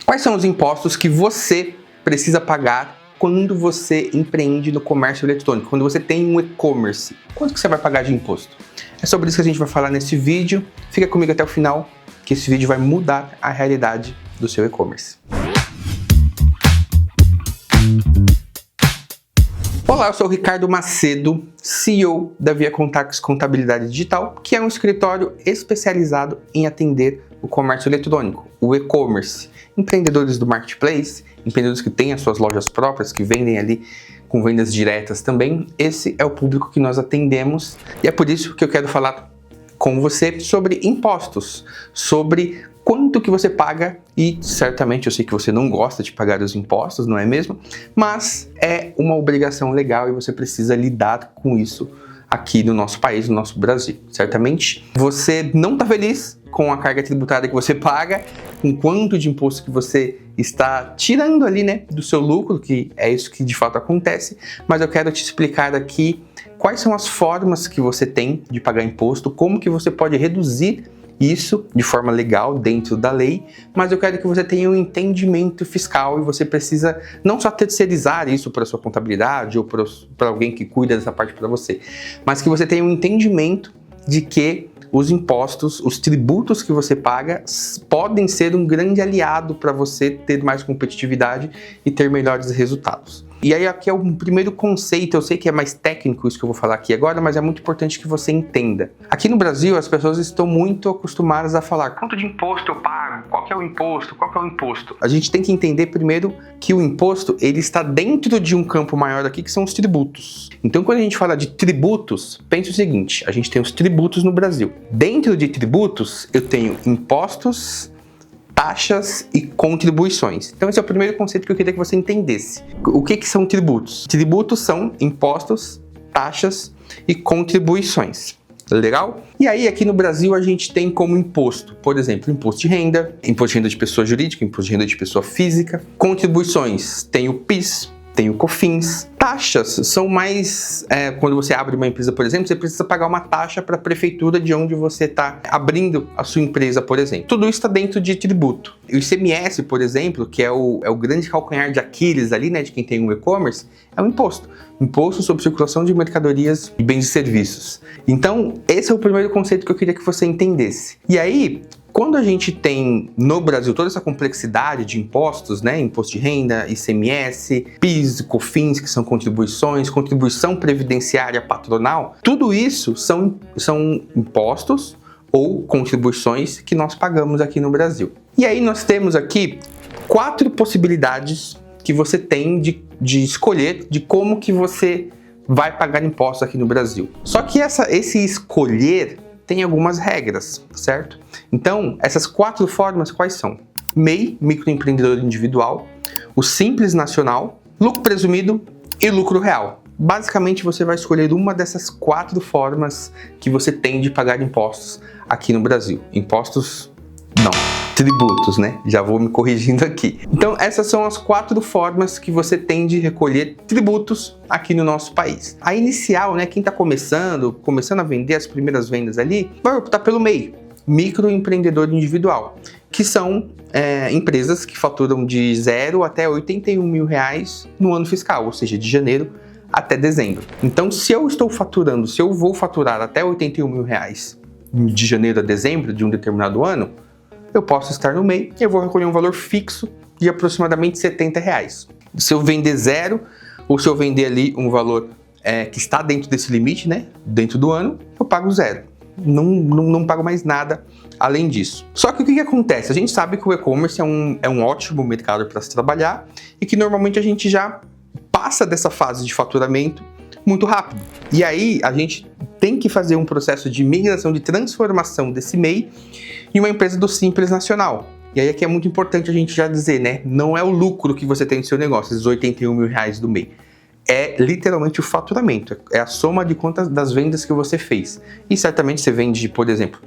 Quais são os impostos que você precisa pagar quando você empreende no comércio eletrônico, quando você tem um e-commerce? Quanto que você vai pagar de imposto? É sobre isso que a gente vai falar nesse vídeo. Fica comigo até o final, que esse vídeo vai mudar a realidade do seu e-commerce. Olá, eu sou o Ricardo Macedo, CEO da Via Contax Contabilidade Digital, que é um escritório especializado em atender o comércio eletrônico, o e-commerce, empreendedores do marketplace, empreendedores que têm as suas lojas próprias, que vendem ali com vendas diretas também. Esse é o público que nós atendemos e é por isso que eu quero falar com você sobre impostos, sobre quanto que você paga, e certamente eu sei que você não gosta de pagar os impostos, não é mesmo? Mas é uma obrigação legal e você precisa lidar com isso aqui no nosso país, no nosso Brasil. Certamente você não está feliz com a carga tributária que você paga, com quanto de imposto que você está tirando ali, né, do seu lucro, que é isso que de fato acontece, mas eu quero te explicar aqui quais são as formas que você tem de pagar imposto, como que você pode reduzir isso de forma legal dentro da lei, mas eu quero que você tenha um entendimento fiscal e você precisa não só terceirizar isso para sua contabilidade ou para alguém que cuida dessa parte para você, mas que você tenha um entendimento de que os impostos, os tributos que você paga podem ser um grande aliado para você ter mais competitividade e ter melhores resultados. E aí aqui é o primeiro conceito, eu sei que é mais técnico isso que eu vou falar aqui agora, mas é muito importante que você entenda. Aqui no Brasil as pessoas estão muito acostumadas a falar quanto de imposto eu pago, qual que é o imposto, qual que é o imposto. A gente tem que entender primeiro que o imposto ele está dentro de um campo maior aqui que são os tributos. Então quando a gente fala de tributos, pense o seguinte, a gente tem os tributos no Brasil. Dentro de tributos eu tenho impostos, taxas e contribuições. Então esse é o primeiro conceito que eu queria que você entendesse. O que são tributos? Tributos são impostos, taxas e contribuições. Legal? E aí aqui no Brasil a gente tem como imposto, por exemplo, imposto de renda de pessoa jurídica, imposto de renda de pessoa física. Contribuições, tem o PIS, tem o COFINS. Taxas são mais, quando você abre uma empresa, por exemplo, você precisa pagar uma taxa para a prefeitura de onde você está abrindo a sua empresa, por exemplo. Tudo isso está dentro de tributo. O ICMS, por exemplo, que é o grande calcanhar de Aquiles ali, né, de quem tem um e-commerce, é um imposto. Imposto sobre circulação de mercadorias e bens e serviços. Então, esse é o primeiro conceito que eu queria que você entendesse. E aí, quando a gente tem no Brasil toda essa complexidade de impostos, né, imposto de renda, ICMS, PIS, COFINS, que são contribuições, contribuição previdenciária patronal, tudo isso são impostos ou contribuições que nós pagamos aqui no Brasil. E aí nós temos aqui 4 possibilidades que você tem de escolher de como que você vai pagar impostos aqui no Brasil. Só que esse escolher tem algumas regras, certo? Então, essas 4 formas quais são? MEI, microempreendedor individual, o Simples Nacional, lucro presumido e lucro real. Basicamente, você vai escolher uma dessas 4 formas que você tem de pagar impostos aqui no Brasil. Impostos, não. Tributos, né? Já vou me corrigindo aqui. Então, essas são as 4 formas que você tem de recolher tributos aqui no nosso país. A inicial, né? Quem está começando a vender as primeiras vendas ali, vai optar pelo MEI, microempreendedor individual, que são empresas que faturam de 0 até R$81 mil no ano fiscal, ou seja, de janeiro até dezembro. Então, se eu vou faturar até R$81 mil de janeiro a dezembro de um determinado ano, eu posso estar no MEI e eu vou recolher um valor fixo de aproximadamente R$70. Se eu vender 0 ou se eu vender ali um valor que está dentro desse limite, né, dentro do ano, eu pago 0. Não pago mais nada além disso. Só que o que acontece? A gente sabe que o e-commerce é um ótimo mercado para se trabalhar e que normalmente a gente já passa dessa fase de faturamento muito rápido. E aí a gente tem que fazer um processo de migração, de transformação desse MEI em uma empresa do Simples Nacional. E aí aqui é muito importante a gente já dizer, né? Não é o lucro que você tem no seu negócio, esses R$81 mil do MEI. É literalmente o faturamento, é a soma de quantas das vendas que você fez. E certamente você vende, por exemplo,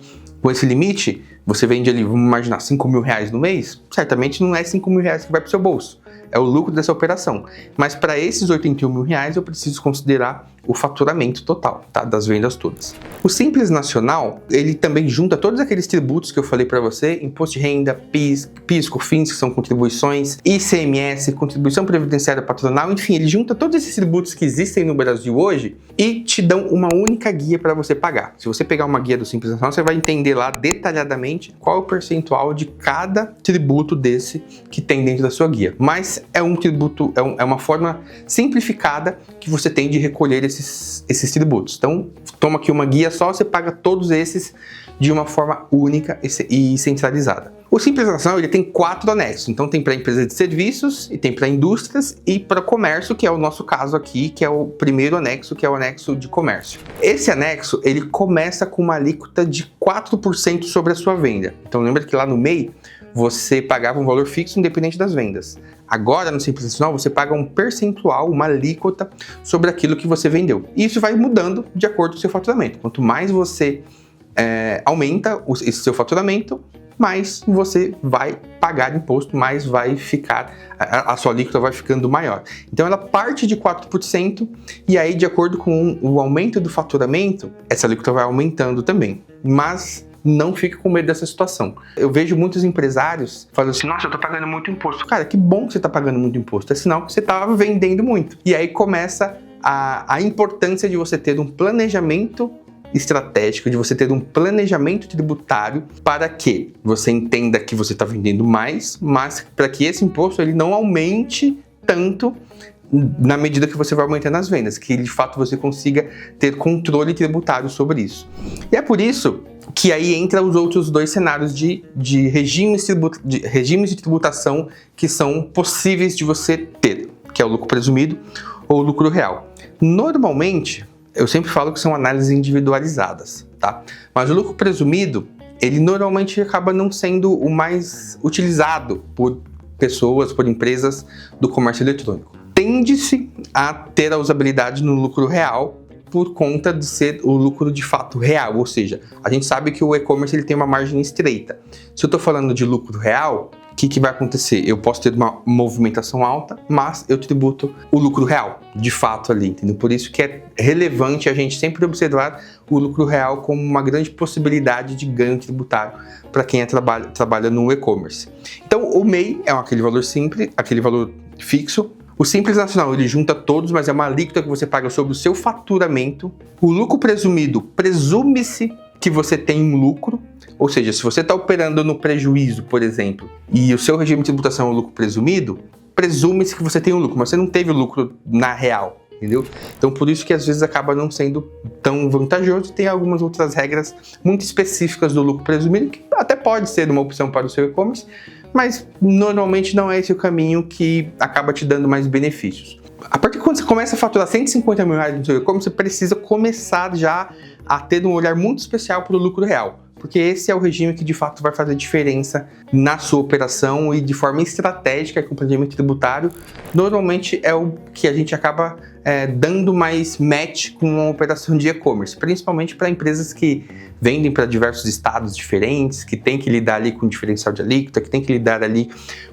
com esse limite, você vende ali, vamos imaginar, R$5 mil no mês, certamente não é R$5 mil que vai para o seu bolso. É o lucro dessa operação. Mas para esses R$81 mil eu preciso considerar o faturamento total, tá? Das vendas todas. O Simples Nacional, ele também junta todos aqueles tributos que eu falei para você, imposto de renda, PIS, COFINS, que são contribuições, ICMS, contribuição previdenciária patronal, enfim, ele junta todos esses tributos que existem no Brasil hoje e te dão uma única guia para você pagar. Se você pegar uma guia do Simples Nacional, você vai entender lá detalhadamente qual é o percentual de cada tributo desse que tem dentro da sua guia. Mas é um tributo, é uma forma simplificada que você tem de recolher esses tributos. Então, toma aqui uma guia só, você paga todos esses de uma forma única e centralizada. O Simples Nacional, ele tem 4 anexos. Então, tem para empresas de serviços, e tem para indústrias e para comércio, que é o nosso caso aqui, que é o primeiro anexo, que é o anexo de comércio. Esse anexo, ele começa com uma alíquota de 4% sobre a sua venda. Então, lembra que lá no MEI, você pagava um valor fixo independente das vendas. Agora, no Simples Nacional, você paga um percentual, uma alíquota sobre aquilo que você vendeu. E isso vai mudando de acordo com o seu faturamento. Quanto mais você aumenta esse seu faturamento, mais você vai pagar imposto, mais vai ficar, a sua alíquota vai ficando maior. Então ela parte de 4% e aí, de acordo com o aumento do faturamento, essa alíquota vai aumentando também. Mas não fique com medo dessa situação. Eu vejo muitos empresários falando assim, nossa, eu tô pagando muito imposto. Cara, que bom que você tá pagando muito imposto, é sinal que você tá vendendo muito. E aí começa a importância de você ter um planejamento estratégico, de você ter um planejamento tributário para que você entenda que você está vendendo mais, mas para que esse imposto ele não aumente tanto na medida que você vai aumentando as vendas, que de fato você consiga ter controle tributário sobre isso. E é por isso que aí entra os outros 2 cenários de regimes de tributação que são possíveis de você ter, que é o lucro presumido ou o lucro real. Normalmente, eu sempre falo que são análises individualizadas, tá? Mas o lucro presumido, ele normalmente acaba não sendo o mais utilizado por pessoas, por empresas do comércio eletrônico. Tende-se a ter a usabilidade no lucro real por conta de ser o lucro de fato real, ou seja, a gente sabe que o e-commerce ele tem uma margem estreita. Se eu estou falando de lucro real, o que vai acontecer? Eu posso ter uma movimentação alta, mas eu tributo o lucro real, de fato ali, entendeu? Por isso que é relevante a gente sempre observar o lucro real como uma grande possibilidade de ganho tributário para quem trabalha no e-commerce. Então, o MEI é aquele valor simples, aquele valor fixo. O Simples Nacional, ele junta todos, mas é uma alíquota que você paga sobre o seu faturamento. O lucro presumido, presume-se que você tem um lucro, ou seja, se você está operando no prejuízo, por exemplo, e o seu regime de tributação é o lucro presumido, presume-se que você tem um lucro, mas você não teve o lucro na real, entendeu? Então, por isso que às vezes acaba não sendo tão vantajoso. Tem algumas outras regras muito específicas do lucro presumido, que até pode ser uma opção para o seu e-commerce, mas normalmente não é esse o caminho que acaba te dando mais benefícios. A partir de quando você começa a faturar 150 mil reais no seu e-commerce, você precisa começar já a ter um olhar muito especial para o lucro real, porque esse é o regime que de fato vai fazer diferença na sua operação e de forma estratégica, com o planejamento tributário, normalmente é o que a gente acaba dando mais match com uma operação de e-commerce, principalmente para empresas que vendem para diversos estados diferentes, que tem que lidar ali com diferencial de alíquota, que tem que lidar ali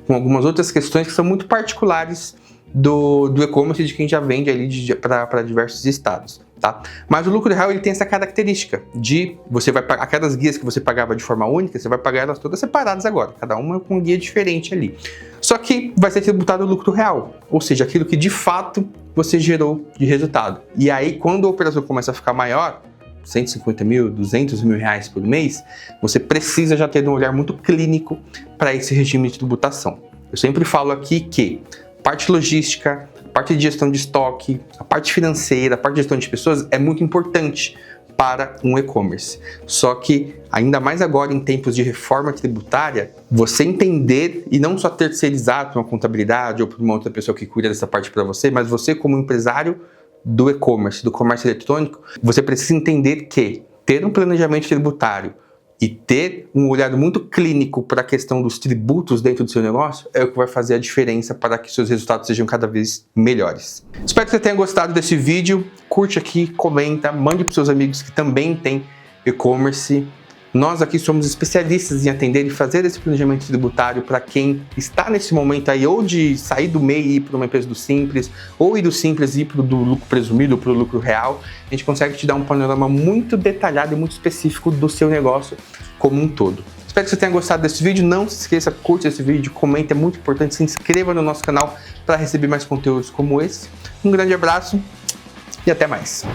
com algumas outras questões que são muito particulares do e-commerce, de quem já vende ali para diversos estados, tá? Mas o lucro real ele tem essa característica de você vai pagar aquelas guias que você pagava de forma única, você vai pagar elas todas separadas agora, cada uma com um guia diferente ali. Só que vai ser tributado o lucro real, ou seja, aquilo que de fato você gerou de resultado. E aí, quando a operação começa a ficar maior, 150 mil, 200 mil reais por mês, você precisa já ter um olhar muito clínico para esse regime de tributação. Eu sempre falo aqui que parte logística, a parte de gestão de estoque, a parte financeira, a parte de gestão de pessoas é muito importante para um e-commerce. Só que, ainda mais agora em tempos de reforma tributária, você entender e não só terceirizar para uma contabilidade ou para uma outra pessoa que cuida dessa parte para você, mas você como empresário do e-commerce, do comércio eletrônico, você precisa entender que ter um planejamento tributário e ter um olhar muito clínico para a questão dos tributos dentro do seu negócio é o que vai fazer a diferença para que seus resultados sejam cada vez melhores. Espero que você tenha gostado desse vídeo. Curte aqui, comenta, mande para os seus amigos que também têm e-commerce. Nós aqui somos especialistas em atender e fazer esse planejamento tributário para quem está nesse momento aí, ou de sair do MEI e ir para uma empresa do Simples, ou ir do Simples e ir para o do lucro presumido, para o lucro real. A gente consegue te dar um panorama muito detalhado e muito específico do seu negócio como um todo. Espero que você tenha gostado desse vídeo. Não se esqueça, curte esse vídeo, comente, é muito importante. Se inscreva no nosso canal para receber mais conteúdos como esse. Um grande abraço e até mais.